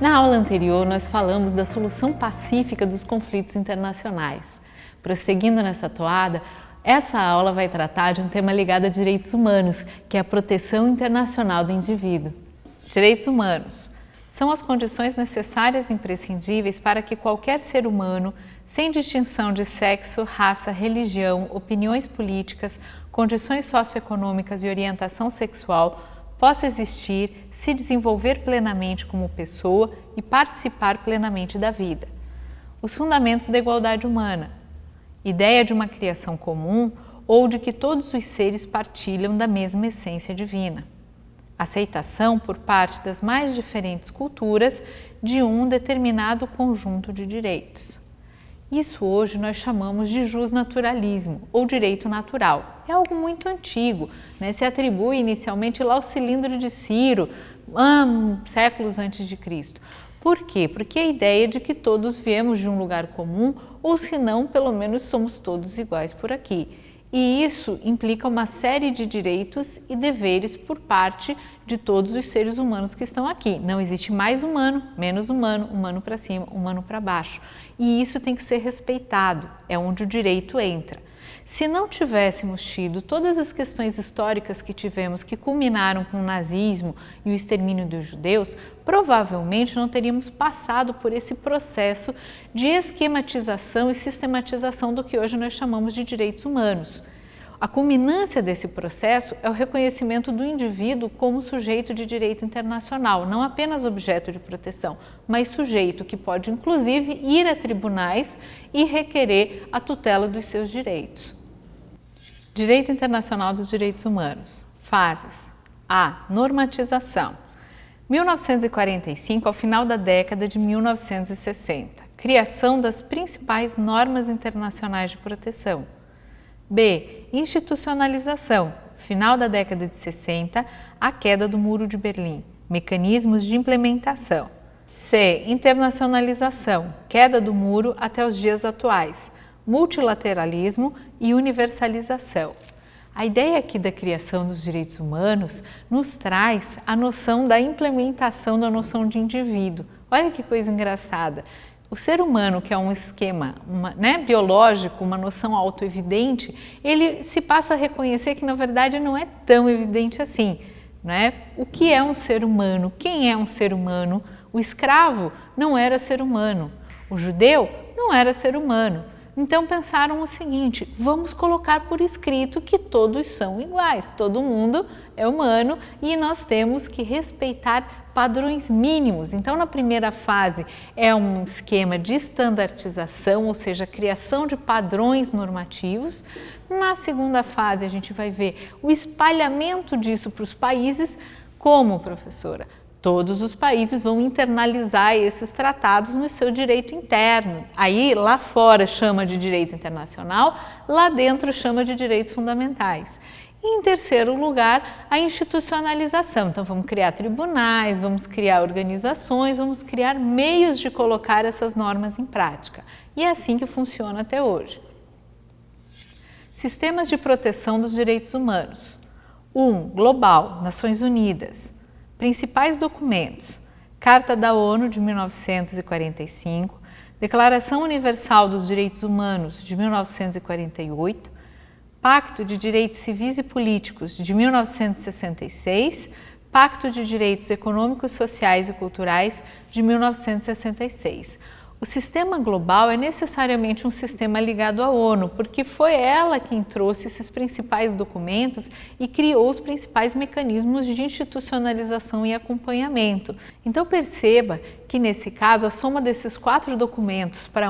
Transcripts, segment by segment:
Na aula anterior, nós falamos da solução pacífica dos conflitos internacionais. Prosseguindo nessa toada, essa aula vai tratar de um tema ligado a direitos humanos, que é a proteção internacional do indivíduo. Direitos humanos são as condições necessárias e imprescindíveis para que qualquer ser humano, sem distinção de sexo, raça, religião, opiniões políticas, condições socioeconômicas e orientação sexual, possa existir, se desenvolver plenamente como pessoa e participar plenamente da vida. Os fundamentos da igualdade humana, ideia de uma criação comum ou de que todos os seres partilham da mesma essência divina. Aceitação por parte das mais diferentes culturas de um determinado conjunto de direitos. Isso hoje nós chamamos de justnaturalismo ou direito natural. É algo muito antigo, né? Se atribui inicialmente lá ao cilindro de Ciro, séculos antes de Cristo. Por quê? Porque a ideia de que todos viemos de um lugar comum, ou se não, pelo menos somos todos iguais por aqui. E isso implica uma série de direitos e deveres por parte de todos os seres humanos que estão aqui. Não existe mais humano, menos humano, humano para cima, humano para baixo. E isso tem que ser respeitado, é onde o direito entra. Se não tivéssemos tido todas as questões históricas que tivemos, que culminaram com o nazismo e o extermínio dos judeus, provavelmente não teríamos passado por esse processo de esquematização e sistematização do que hoje nós chamamos de direitos humanos. A culminância desse processo é o reconhecimento do indivíduo como sujeito de direito internacional, não apenas objeto de proteção, mas sujeito que pode inclusive ir a tribunais e requerer a tutela dos seus direitos. Direito Internacional dos Direitos Humanos. Fases. A. Normatização. 1945 ao final da década de 1960. Criação das principais normas internacionais de proteção. B. Institucionalização. Final da década de 60, a queda do Muro de Berlim. Mecanismos de implementação. C. Internacionalização. Queda do muro até os dias atuais. Multilateralismo e universalização. A ideia aqui da criação dos direitos humanos nos traz a noção da implementação da noção de indivíduo. Olha que coisa engraçada. O ser humano, que é um esquema biológico, uma noção autoevidente, ele se passa a reconhecer que na verdade não é tão evidente assim. Né? O que é um ser humano? Quem é um ser humano? O escravo não era ser humano. O judeu não era ser humano. Então pensaram o seguinte, vamos colocar por escrito que todos são iguais, todo mundo é humano e nós temos que respeitar padrões mínimos. Então na primeira fase é um esquema de estandartização, ou seja, criação de padrões normativos. Na segunda fase a gente vai ver o espalhamento disso para os países. Como, professora? Todos os países vão internalizar esses tratados no seu direito interno. Aí, lá fora chama de direito internacional, lá dentro chama de direitos fundamentais. E, em terceiro lugar, a institucionalização. Então, vamos criar tribunais, vamos criar organizações, vamos criar meios de colocar essas normas em prática. E é assim que funciona até hoje. Sistemas de proteção dos direitos humanos. 1. Global, Nações Unidas. Principais documentos: Carta da ONU de 1945, Declaração Universal dos Direitos Humanos de 1948, Pacto de Direitos Civis e Políticos de 1966, Pacto de Direitos Econômicos, Sociais e Culturais de 1966. O sistema global é necessariamente um sistema ligado à ONU, porque foi ela quem trouxe esses principais documentos e criou os principais mecanismos de institucionalização e acompanhamento. Então perceba que nesse caso a soma desses 4 documentos para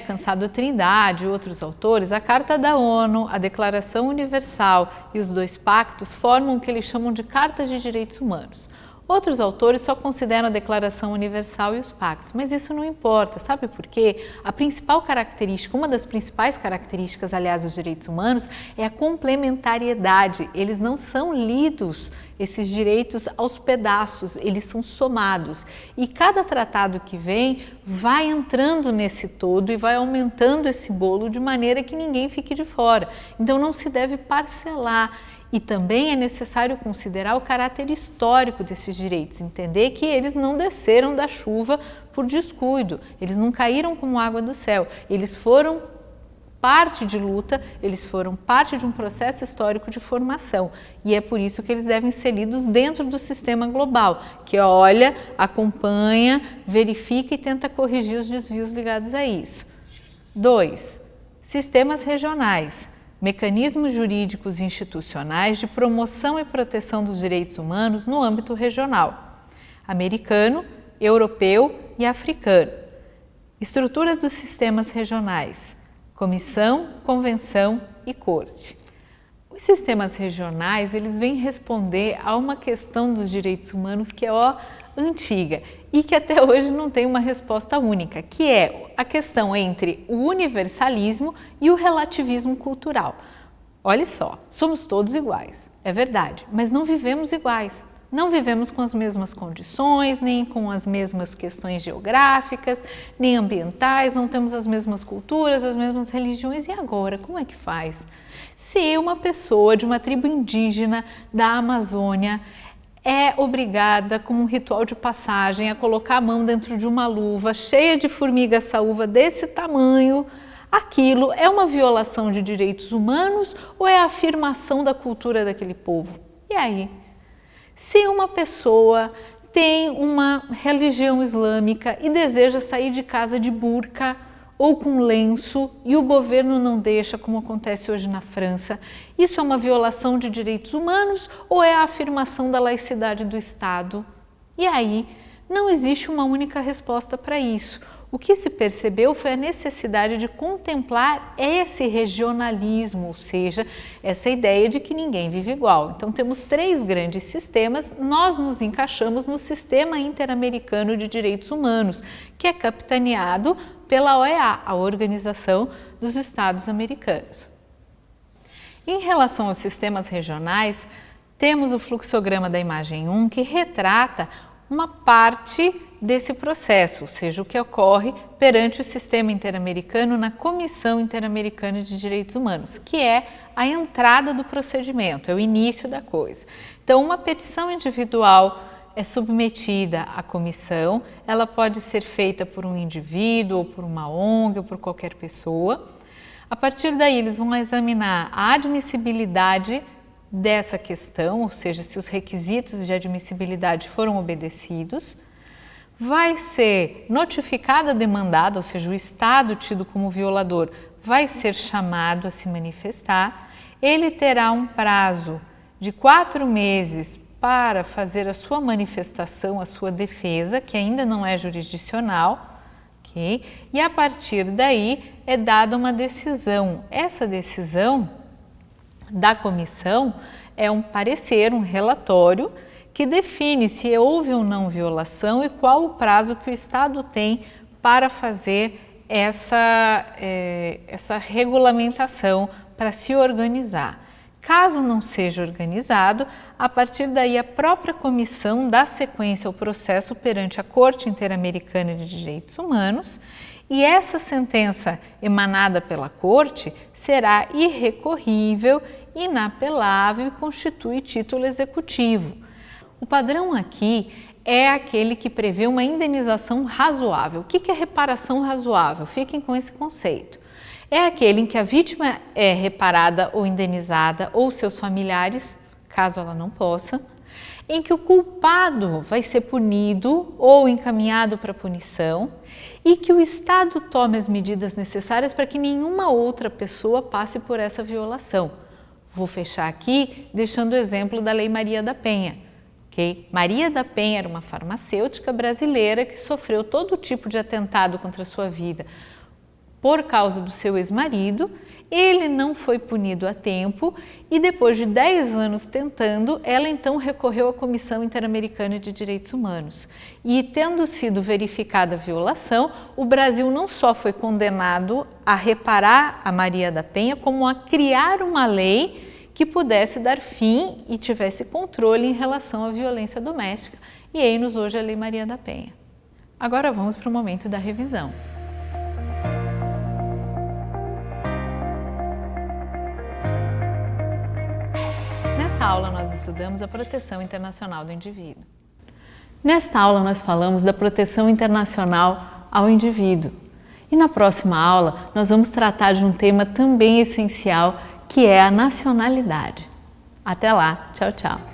Cansado Trindade e outros autores, a Carta da ONU, a Declaração Universal e os 2 pactos formam o que eles chamam de Cartas de Direitos Humanos. Outros autores só consideram a Declaração Universal e os pactos, mas isso não importa, sabe por quê? A principal característica, uma das principais características, aliás, dos direitos humanos é a complementariedade. Eles não são lidos, esses direitos, aos pedaços, eles são somados. E cada tratado que vem vai entrando nesse todo e vai aumentando esse bolo de maneira que ninguém fique de fora. Então não se deve parcelar. E também é necessário considerar o caráter histórico desses direitos, entender que eles não desceram da chuva por descuido, eles não caíram como água do céu, eles foram parte de luta, eles foram parte de um processo histórico de formação e é por isso que eles devem ser lidos dentro do sistema global, que olha, acompanha, verifica e tenta corrigir os desvios ligados a isso. 2. Sistemas regionais, mecanismos jurídicos e institucionais de promoção e proteção dos direitos humanos no âmbito regional, americano, europeu e africano. Estrutura dos sistemas regionais, comissão, convenção e corte. Os sistemas regionais, eles vêm responder a uma questão dos direitos humanos que é antiga e que até hoje não tem uma resposta única, que é a questão entre o universalismo e o relativismo cultural. Olha só, somos todos iguais, é verdade, mas não vivemos iguais. Não vivemos com as mesmas condições, nem com as mesmas questões geográficas, nem ambientais, não temos as mesmas culturas, as mesmas religiões. E agora, como é que faz? Se uma pessoa de uma tribo indígena da Amazônia é obrigada, como um ritual de passagem, a colocar a mão dentro de uma luva cheia de formigas saúva desse tamanho, aquilo é uma violação de direitos humanos ou é a afirmação da cultura daquele povo? E aí? Se uma pessoa tem uma religião islâmica e deseja sair de casa de burca ou com lenço e o governo não deixa, como acontece hoje na França, isso é uma violação de direitos humanos ou é a afirmação da laicidade do Estado? E aí, não existe uma única resposta para isso. O que se percebeu foi a necessidade de contemplar esse regionalismo, ou seja, essa ideia de que ninguém vive igual. Então temos 3 grandes sistemas, nós nos encaixamos no Sistema Interamericano de Direitos Humanos, que é capitaneado pela OEA, a Organização dos Estados Americanos. Em relação aos sistemas regionais, temos o fluxograma da imagem 1, que retrata uma parte desse processo, ou seja, o que ocorre perante o Sistema Interamericano na Comissão Interamericana de Direitos Humanos, que é a entrada do procedimento, é o início da coisa. Então, uma petição individual é submetida à comissão, ela pode ser feita por um indivíduo, ou por uma ONG, ou por qualquer pessoa. A partir daí, eles vão examinar a admissibilidade dessa questão, ou seja, se os requisitos de admissibilidade foram obedecidos. Vai ser notificada a demandada, ou seja, o Estado tido como violador vai ser chamado a se manifestar. Ele terá um prazo de 4 meses para fazer a sua manifestação, a sua defesa, que ainda não é jurisdicional, ok? E a partir daí é dada uma decisão. Essa decisão da comissão é um parecer, um relatório, que define se houve ou não violação e qual o prazo que o Estado tem para fazer essa regulamentação, para se organizar. Caso não seja organizado, a partir daí a própria comissão dá sequência ao processo perante a Corte Interamericana de Direitos Humanos e essa sentença emanada pela Corte será irrecorrível, inapelável e constitui título executivo. O padrão aqui é aquele que prevê uma indenização razoável. O que é reparação razoável? Fiquem com esse conceito. É aquele em que a vítima é reparada ou indenizada ou seus familiares, caso ela não possa, em que o culpado vai ser punido ou encaminhado para punição e que o Estado tome as medidas necessárias para que nenhuma outra pessoa passe por essa violação. Vou fechar aqui deixando o exemplo da Lei Maria da Penha. Okay? Maria da Penha era uma farmacêutica brasileira que sofreu todo tipo de atentado contra a sua vida por causa do seu ex-marido. Ele não foi punido a tempo e depois de 10 anos tentando, ela então recorreu à Comissão Interamericana de Direitos Humanos. E tendo sido verificada a violação, o Brasil não só foi condenado a reparar a Maria da Penha, como a criar uma lei que pudesse dar fim e tivesse controle em relação à violência doméstica. E eis-nos hoje a Lei Maria da Penha. Agora vamos para o momento da revisão. Nessa aula nós estudamos a proteção internacional do indivíduo. Nesta aula nós falamos da proteção internacional ao indivíduo. E na próxima aula nós vamos tratar de um tema também essencial, que é a nacionalidade. Até lá, tchau, tchau!